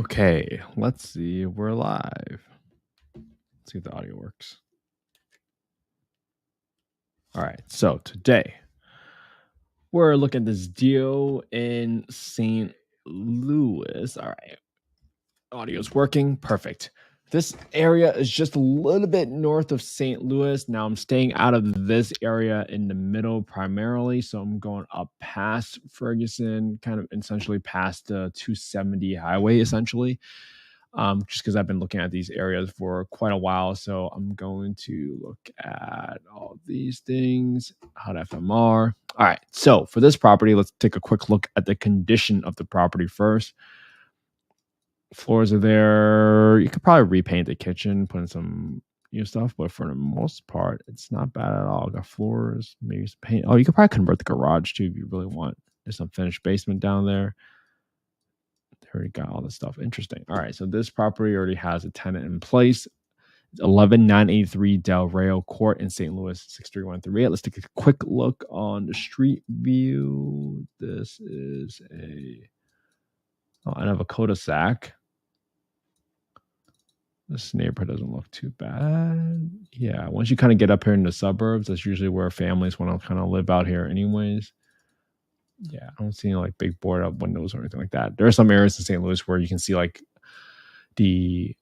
Okay, let's see. We're live. Let's see if the audio works. All right, so today we're looking at this deal in St. Louis. All right, audio's working. Perfect. This area is just a little bit north of St. Louis. Now I'm staying out of this area in the middle primarily. So I'm going up past Ferguson, kind of essentially past the 270 highway, essentially. Just because I've been looking at these areas for quite a while. So I'm going to look at all these things. HUD FMR. All right. So for this property, let's take a quick look at the condition of the property first. Floors are there. You could probably repaint the kitchen, put in some new stuff, but for the most part, it's not bad at all. Got floors, maybe some paint. Oh, you could probably convert the garage too if you really want. There's some finished basement down there. They already got all this stuff. Interesting. All right, so this property already has a tenant in place. 11983 Del Reo Court in St. Louis, 63138. Let's take a quick look on the street view. This is an of a cul-de-sac. This neighborhood doesn't look too bad. Yeah, once you kind of get up here in the suburbs, that's usually where families want to kind of live out here anyways. Yeah, I don't see any like big boarded up windows or anything like that. There are some areas in St. Louis where you can see like the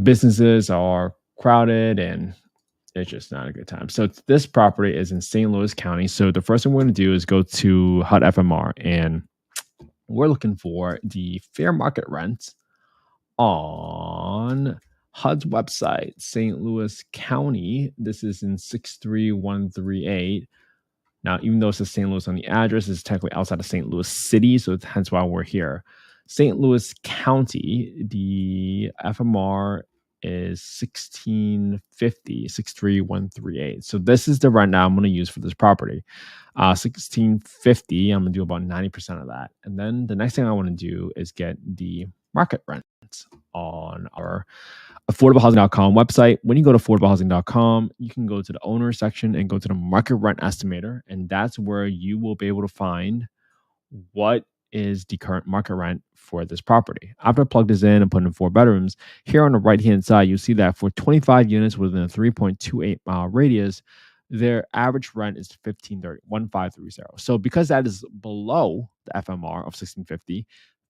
businesses are crowded and it's just not a good time. So this property is in St. Louis County. So the first thing we're going to do is go to HUD FMR and we're looking for the fair market rents on HUD's website, St. Louis County. This is in 63138. Now, even though it says St. Louis on the address, it's technically outside of St. Louis City, so hence why we're here. St. Louis County, the FMR is 63138. So this is the rent now I'm going to use for this property. 1650, I'm going to do about 90% of that. And then the next thing I want to do is get the market rents on our affordablehousing.com website. When you go to affordablehousing.com, you can go to the owner section and go to the market rent estimator. And that's where you will be able to find what is the current market rent for this property. After I plug this in and put in 4 bedrooms, here on the right-hand side, you see that for 25 units within a 3.28 mile radius, their average rent is $1530. So because that is below the FMR of 1650,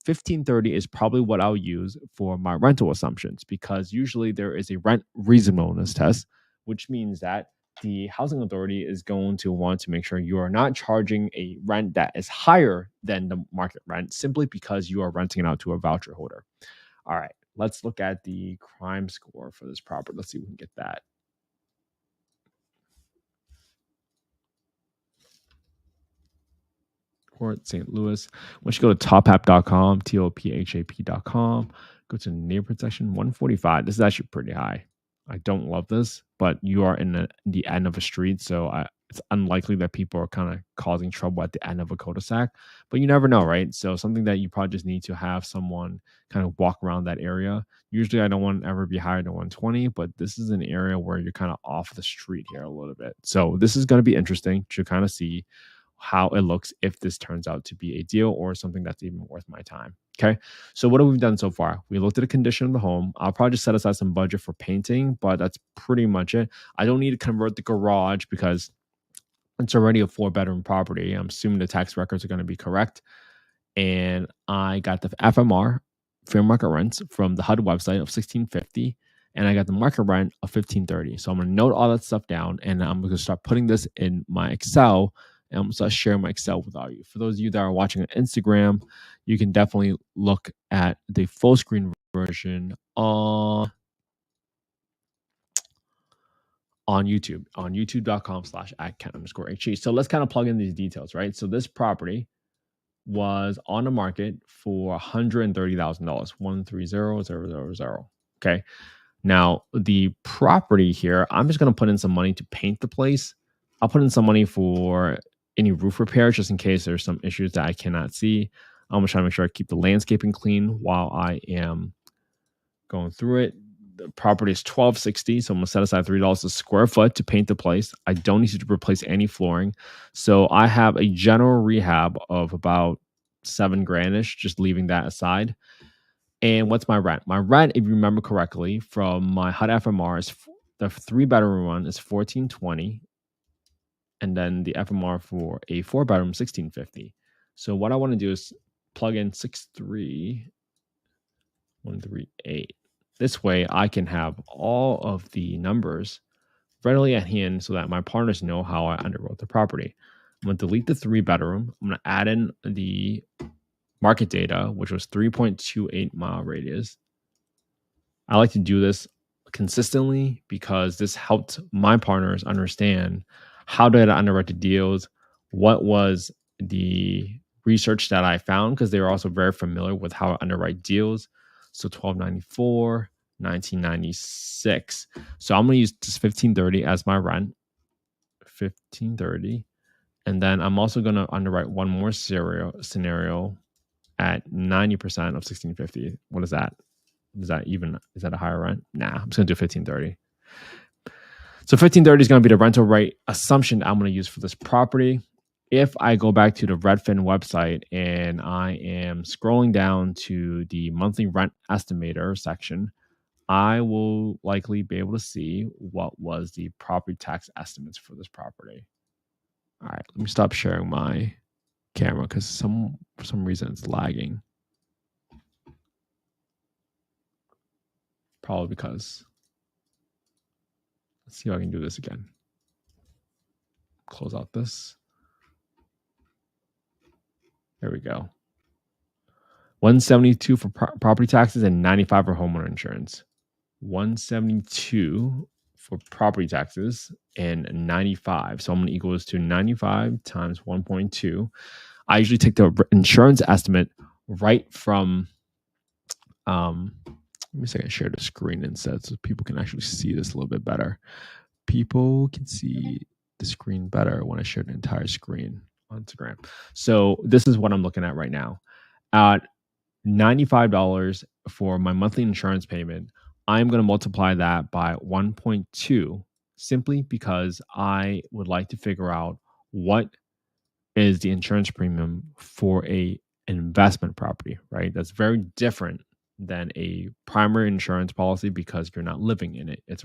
$1530 is probably what I'll use for my rental assumptions, because usually there is a rent reasonableness test, which means that the housing authority is going to want to make sure you are not charging a rent that is higher than the market rent simply because you are renting it out to a voucher holder. All right, let's look at the crime score for this property. Let's see if we can get that. Court, St. Louis. Once you go to tophap.com, tophap.com, go to the neighborhood section, 145. This is actually pretty high. I don't love this, but you are in the end of a street, so it's unlikely that people are kind of causing trouble at the end of a cul-de-sac. But you never know, right? So something that you probably just need to have someone kind of walk around that area. Usually I don't want to ever be higher than 120, but this is an area where you're kind of off the street here a little bit. So this is going to be interesting to kind of see how it looks if this turns out to be a deal or something that's even worth my time. Okay, so what have we done so far? We looked at the condition of the home. I'll probably just set aside some budget for painting, but that's pretty much it. I don't need to convert the garage because it's already a 4-bedroom property. I'm assuming the tax records are going to be correct. And I got the FMR, fair market rents, from the HUD website of $1650. And I got the market rent of $1530. So I'm going to note all that stuff down, and I'm going to start putting this in my Excel. And I'm going to start sharing my Excel with all you. For those of you that are watching on Instagram, you can definitely look at the full screen version on YouTube, on youtube.com/@Ken_HE. So let's kind of plug in these details, right? So this property was on the market for $130,000, 130,000. Okay. Now the property here, I'm just going to put in some money to paint the place. I'll put in some money for any roof repairs just in case there's some issues that I cannot see. I'm going to try to make sure I keep the landscaping clean while I am going through it. the property is $12.60, so I'm gonna set aside $3 a square foot to paint the place. I don't need to replace any flooring, so I have a general rehab of about $7,000ish, just leaving that aside. And what's my rent? My rent, if you remember correctly, from my HUD FMR is the 3-bedroom one is $1,420, and then the FMR for a 4-bedroom $1,650. So what I want to do is plug in 63138. This way I can have all of the numbers readily at hand so that my partners know how I underwrote the property. I'm going to delete the 3-bedroom. I'm going to add in the market data, which was 3.28 mile radius. I like to do this consistently because this helped my partners understand how did I underwrite the deals, what was the research that I found, because they were also very familiar with how I underwrite deals. So 1294, 1996. So I'm going to use just 1530 as my rent, 1530. And then I'm also going to underwrite one more scenario at 90% of 1650. What is that? Is that a higher rent? Nah, I'm just going to do 1530. So 1530 is going to be the rental rate assumption I'm going to use for this property. If I go back to the Redfin website and I am scrolling down to the monthly rent estimator section, I will likely be able to see what was the property tax estimates for this property. All right, let me stop sharing my camera because for some reason it's lagging. Probably because, let's see if I can do this again. Close out this. There we go. 172 for property taxes and 95 for homeowner insurance. 172 for property taxes and 95. So I'm going to equal this to 95 times 1.2. I usually take the insurance estimate right from, let me see if I can share the screen instead so people can actually see this a little bit better. People can see the screen better when I share the entire screen on Instagram. So this is what I'm looking at right now. At $95 for my monthly insurance payment, I'm going to multiply that by 1.2 simply because I would like to figure out what is the insurance premium for an investment property, right? That's very different than a primary insurance policy because you're not living in it. It's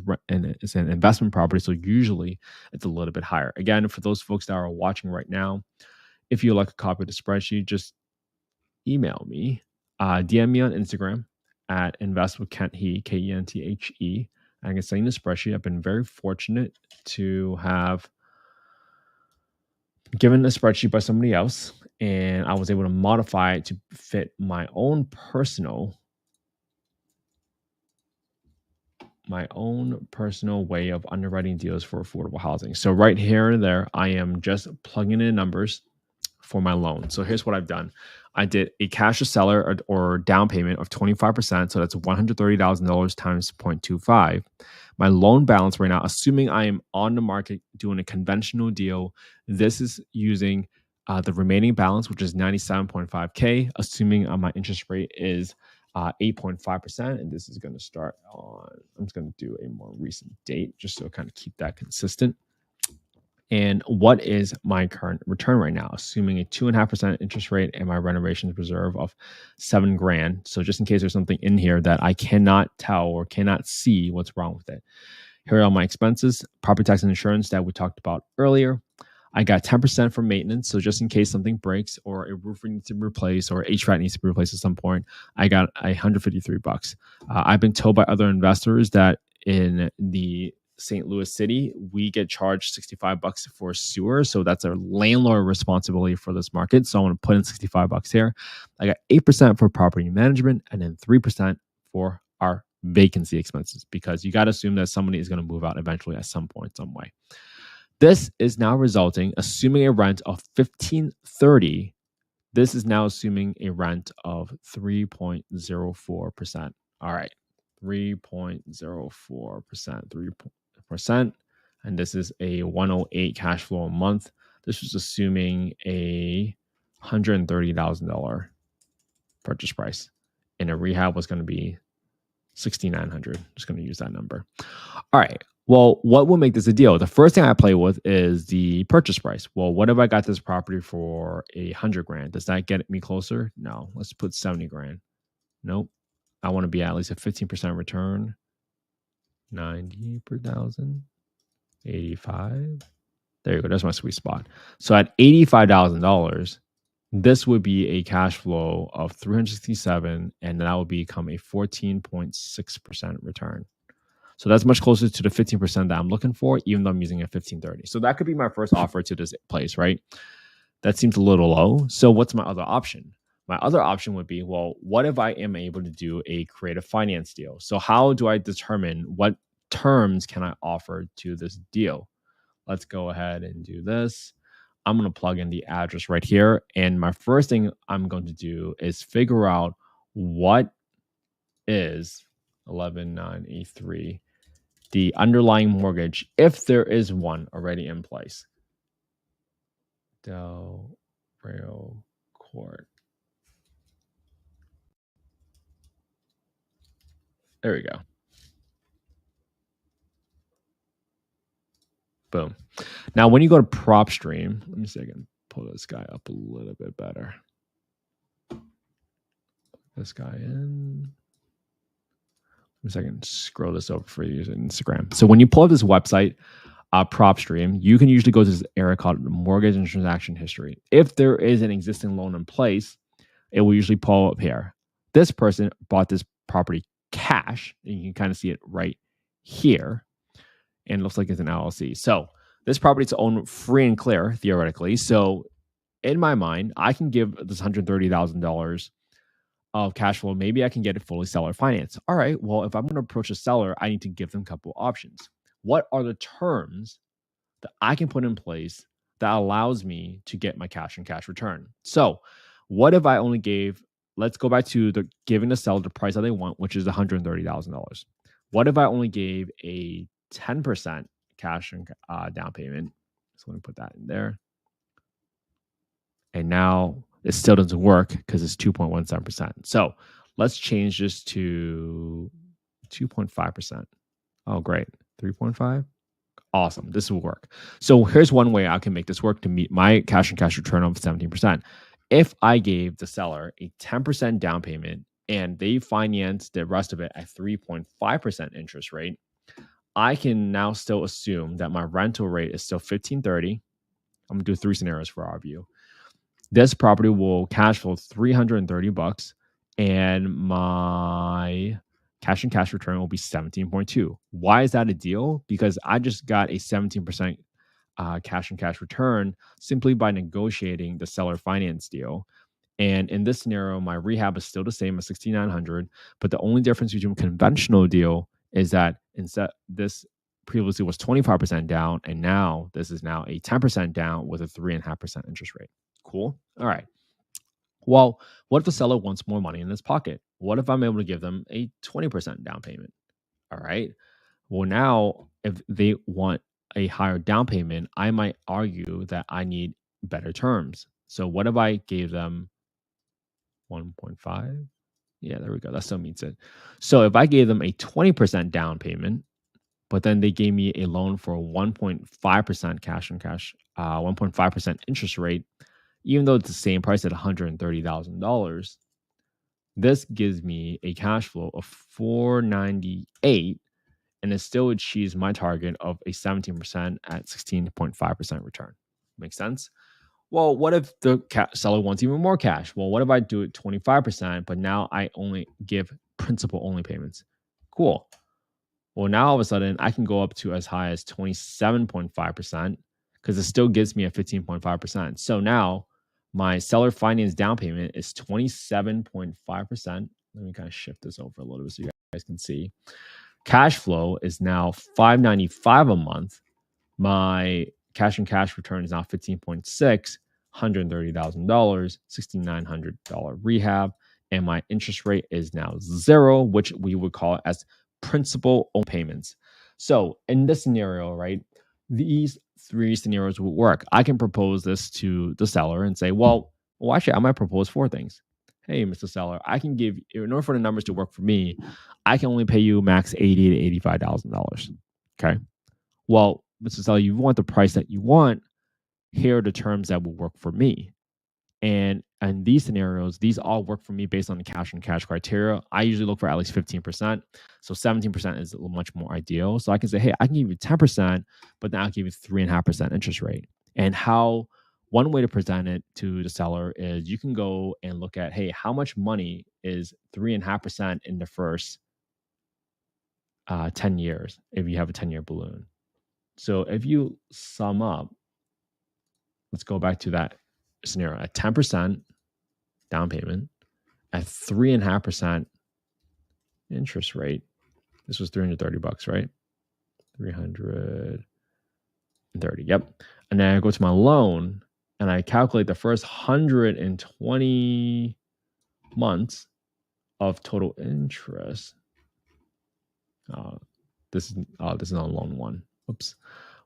an investment property, so usually it's a little bit higher. Again, for those folks that are watching right now, if you like a copy of the spreadsheet, just email me, DM me on Instagram at investwithkenthe, Kenthe. I can send you the spreadsheet. I've been very fortunate to have given a spreadsheet by somebody else, and I was able to modify it to fit my own personal way of underwriting deals for affordable housing. So right here and there, I am just plugging in numbers for my loan. So here's what I've done. I did a cash to seller or down payment of 25%. So that's $130,000 times 0.25. My loan balance right now, assuming I am on the market doing a conventional deal, this is using the remaining balance, which is $97.5K, assuming my interest rate is 8.5%. And this is going to start on, I'm just going to do a more recent date just to kind of keep that consistent. And what is my current return right now, assuming a 2.5% interest rate and my renovations reserve of $7,000. So just in case there's something in here that I cannot tell or cannot see what's wrong with it. Here are my expenses, property tax and insurance that we talked about earlier. I got 10% for maintenance. So just in case something breaks or a roofer needs to be replaced or HVAC needs to be replaced at some point, I got $153. I've been told by other investors that in the St. Louis City, we get charged $65 for sewer. So that's a landlord responsibility for this market. So I want to put in $65 here. I got 8% for property management and then 3% for our vacancy expenses, because you got to assume that somebody is going to move out eventually at some point, some way. This is now resulting, assuming a rent of $1,530. This is now assuming a rent of 3.04%. All right, 3.04%, 3%. And this is a 108 cash flow a month. This was assuming a $130,000 purchase price. And a rehab was going to be $6,900. Just going to use that number. All right. Well, what will make this a deal? The first thing I play with is the purchase price. Well, what if I got this property for $100,000? Does that get me closer? No. Let's put $70,000. Nope. I want to be at least a 15% return. 90 per thousand. 85. There you go. That's my sweet spot. So at $85,000, this would be a cash flow of 367, and that would become a 14.6% return. So that's much closer to the 15% that I'm looking for, even though I'm using a 1530. So that could be my first offer to this place, right? That seems a little low. So what's my other option? My other option would be, well, what if I am able to do a creative finance deal? So how do I determine what terms can I offer to this deal? Let's go ahead and do this. I'm going to plug in the address right here. And my first thing I'm going to do is figure out what is 11983, the underlying mortgage, if there is one already in place. Del Reo Court. There we go. Boom. Now, when you go to PropStream, let me see if I can pull this guy up a little bit better. This guy in. Let me see if I can scroll this over for you on Instagram. So when you pull up this website, PropStream, you can usually go to this area called mortgage and transaction history. If there is an existing loan in place, it will usually pull up here. This person bought this property cash, and you can kind of see it right here. And it looks like it's an LLC. So this property is owned free and clear, theoretically. So in my mind, I can give this $130,000 of cash flow. Maybe I can get it fully seller finance. All right, well, if I'm going to approach a seller, I need to give them a couple options. What are the terms that I can put in place that allows me to get my cash and cash return? So what if I only gave, let's go back to the giving the seller the price that they want, which is $130,000. What if I only gave a 10% cash and down payment? So let me put that in there. And now it still doesn't work because it's 2.17%. So let's change this to 2.5%. Oh, great. 3.5. Awesome. This will work. So here's one way I can make this work to meet my cash and cash return of 17%. If I gave the seller a 10% down payment and they finance the rest of it at 3.5% interest rate, I can now still assume that my rental rate is still $1,530. I'm going to do 3 scenarios for our view. This property will cash flow $330, and my cash and cash return will be 17.2. Why is that a deal? Because I just got a 17% cash and cash return simply by negotiating the seller finance deal. And in this scenario, my rehab is still the same at $6,900, but the only difference between a conventional deal is that instead this previously was 25% down, and now this is now a 10% down with a 3.5% interest rate. Cool. All right. Well, what if the seller wants more money in his pocket? What if I'm able to give them a 20% down payment? All right. Well, now if they want a higher down payment, I might argue that I need better terms. So what if I gave them 1.5? Yeah, there we go. That still meets it. So if I gave them a 20% down payment, but then they gave me a loan for 1.5% cash on cash, 1.5% interest rate, even though it's the same price at $130,000, this gives me a cash flow of $498, and it still achieves my target of a 17% at 16.5% return. Make sense? Well, what if the seller wants even more cash? Well, what if I do it 25%, but now I only give principal only payments? Cool. Well, now all of a sudden I can go up to as high as 27.5% because it still gives me a 15.5%. So now my seller finance down payment is 27.5%. Let me kind of shift this over a little bit so you guys can see. Cash flow is now $595 a month. My cash and cash return is now 15.6, $130,000, $6,900 rehab, and my interest rate is now 0, which we would call it as principal only payments. So in this scenario, right, these 3 scenarios will work. I can propose this to the seller and say, well, actually, I might propose 4 things. hey, Mr. Seller, I can give, in order for the numbers to work for me, I can only pay you max $80,000 to $85,000. Okay. Well, Mr. Seller, you want the price that you want. Here are the terms that will work for me. And in these scenarios, these all work for me based on the cash on cash criteria. I usually look for at least 15%. So 17% is much more ideal. So I can say, hey, I can give you 10%, but then I'll give you 3.5% interest rate. And how one way to present it to the seller is you can go and look at, hey, how much money is 3.5% in the first 10 years if you have a 10-year balloon. So if you sum up, let's go back to that scenario at 10% down payment at 3.5% interest rate. This was $330, right? 330. Yep. And then I go to my loan and I calculate the first 120 months of total interest. This is on loan one. Oops.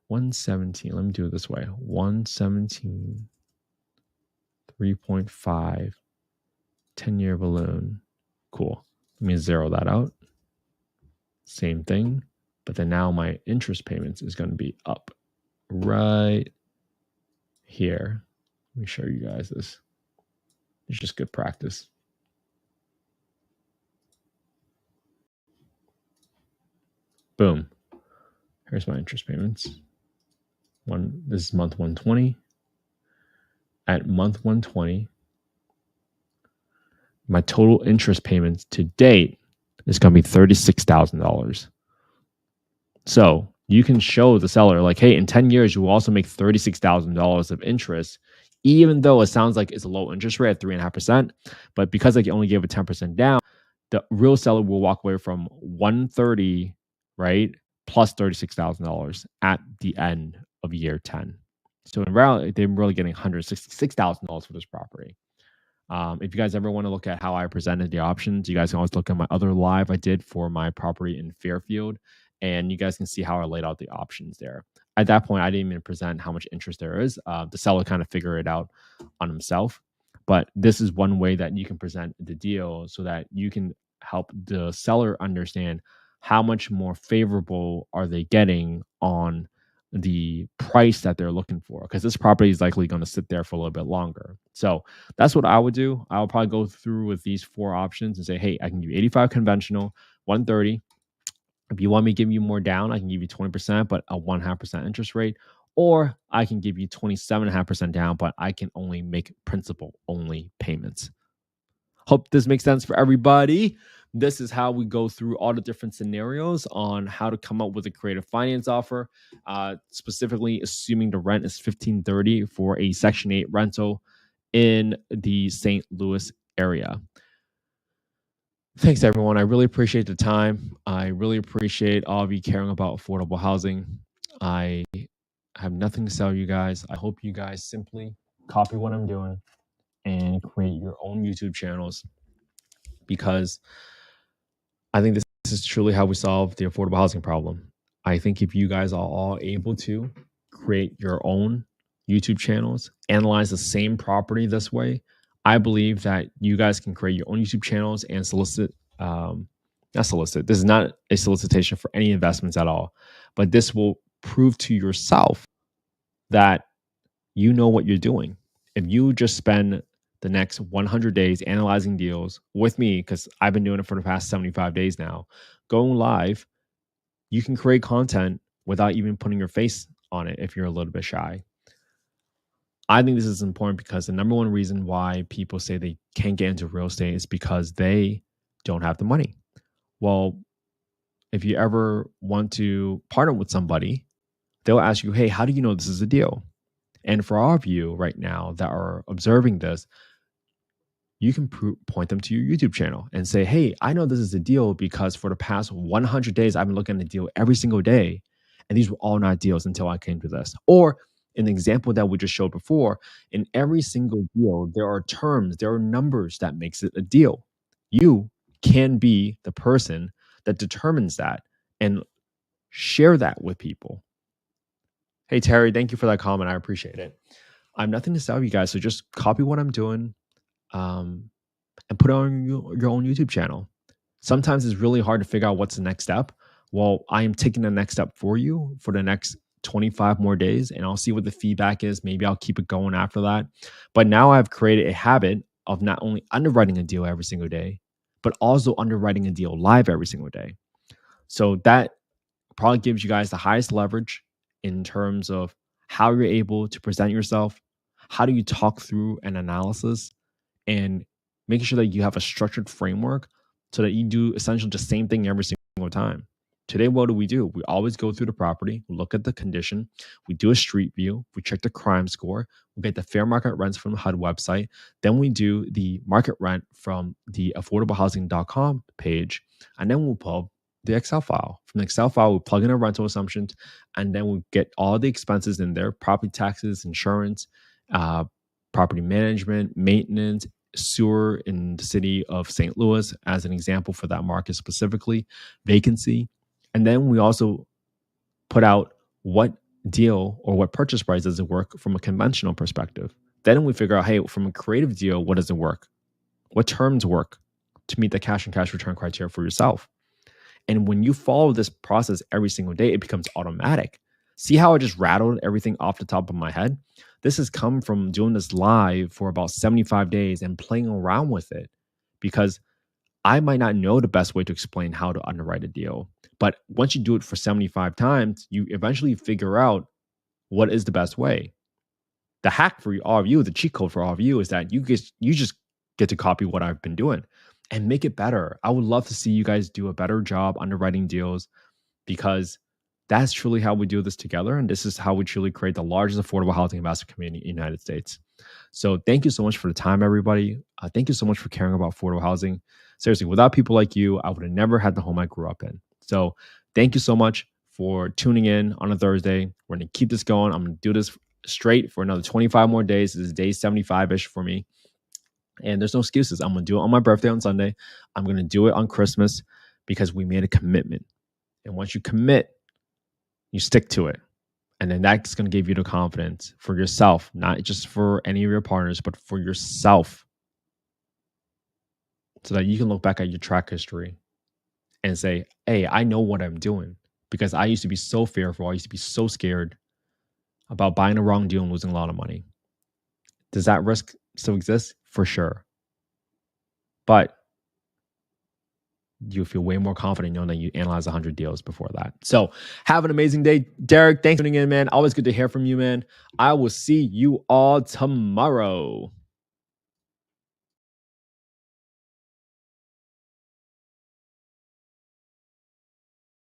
117. Let me do it this way. 117, 3.5, 10-year balloon. Cool. Let me zero that out. Same thing. But then now my interest payments is going to be up right here. Let me show you guys this. It's just good practice. Boom. Here's my interest payments. This is month 120. At month 120, my total interest payments to date is going to be $36,000. So you can show the seller like, hey, in 10 years, you will also make $36,000 of interest, even though it sounds like it's a low interest rate at 3.5%. But because I only gave it 10% down, the real seller will walk away from 130, right, plus $36,000 at the end of year 10. So in reality, they're really getting $166,000 for this property. If you guys ever want to look at how I presented the options, you guys can always look at my other live I did for my property in Fairfield, and you guys can see how I laid out the options there. At that point, I didn't even present how much interest there is. The seller kind of figured it out on himself. But this is one way that you can present the deal so that you can help the seller understand how much more favorable are they getting on the price that they're looking for, because this property is likely going to sit there for a little bit longer. So that's what I would do. I would probably go through with these 4 options and say, hey, I can give you 85 conventional, 130. If you want me to give you more down, I can give you 20%, but a 1.5% interest rate. Or I can give you 27.5% down, but I can only make principal only payments. Hope this makes sense for everybody. This is how we go through all the different scenarios on how to come up with a creative finance offer, specifically assuming the rent is $1,530 for a Section 8 rental in the St. Louis area. Thanks, everyone. I really appreciate the time. I really appreciate all of you caring about affordable housing. I have nothing to sell you guys. I hope you guys simply copy what I'm doing and create your own YouTube channels, because I think this is truly how we solve the affordable housing problem. I think if you guys are all able to create your own YouTube channels, analyze the same property this way, I believe that you guys can create your own YouTube channels and solicit, not solicit, this is not a solicitation for any investments at all, but this will prove to yourself that you know what you're doing. If you just spend the next 100 days analyzing deals with me, because I've been doing it for the past 75 days now, going live, you can create content without even putting your face on it if you're a little bit shy. I think this is important because the number one reason why people say they can't get into real estate is because they don't have the money. Well, if you ever want to partner with somebody, they'll ask you, hey, how do you know this is a deal? And for all of you right now that are observing this, you can point them to your YouTube channel and say, hey, I know this is a deal because for the past 100 days, I've been looking at the deal every single day. And these were all not deals until I came to this. Or an example that we just showed before, in every single deal, there are terms, there are numbers that makes it a deal. You can be the person that determines that and share that with people. Hey, Terry, thank you for that comment. I appreciate it. I have nothing to sell you guys, so just copy what I'm doing. and put it on your own YouTube channel. Sometimes it's really hard to figure out what's the next step. Well, I am taking the next step for you for the next 25 more days, and I'll see what the feedback is. Maybe I'll keep it going after that. But now I've created a habit of not only underwriting a deal every single day, but also underwriting a deal live every single day. So that probably gives you guys the highest leverage in terms of how you're able to present yourself. How do you talk through an analysis and making sure that you have a structured framework so that you do essentially the same thing every single time. Today, what do? We always go through the property, look at the condition, we do a street view, we check the crime score, we get the fair market rents from the HUD website, then we do the market rent from the affordablehousing.com page, and then we'll pull the Excel file. From the Excel file, we plug in our rental assumptions, and then we get all the expenses in there: property taxes, insurance, property management, maintenance, sewer in the city of St. Louis, as an example for that market specifically, vacancy. And then we also put out what deal or what purchase price does it work from a conventional perspective. Then we figure out, hey, from a creative deal, what does it work? What terms work to meet the cash and cash return criteria for yourself? And when you follow this process every single day, it becomes automatic. See how I just rattled everything off the top of my head? This has come from doing this live for about 75 days and playing around with it, because I might not know the best way to explain how to underwrite a deal. But once you do it for 75 times, you eventually figure out what is the best way. The hack for all of you, the cheat code for all of you, is that you just get to copy what I've been doing and make it better. I would love to see you guys do a better job underwriting deals, because that's truly how we do this together. And this is how we truly create the largest affordable housing investor community in the United States. So thank you so much for the time, everybody. Thank you so much for caring about affordable housing. Seriously, without people like you, I would have never had the home I grew up in. So thank you so much for tuning in on a Thursday. We're going to keep this going. I'm going to do this straight for another 25 more days. This is day 75-ish for me. And there's no excuses. I'm going to do it on my birthday on Sunday. I'm going to do it on Christmas, because we made a commitment. And once you commit, you stick to it. And then that's going to give you the confidence for yourself, not just for any of your partners, but for yourself, so that you can look back at your track history and say, hey, I know what I'm doing, because I used to be so fearful. I used to be so scared about buying the wrong deal and losing a lot of money. Does that risk still exist? For sure. But you feel way more confident knowing that you analyze 100 deals before that. So have an amazing day. Derek, thanks for tuning in, man. Always good to hear from you, man. I will see you all tomorrow.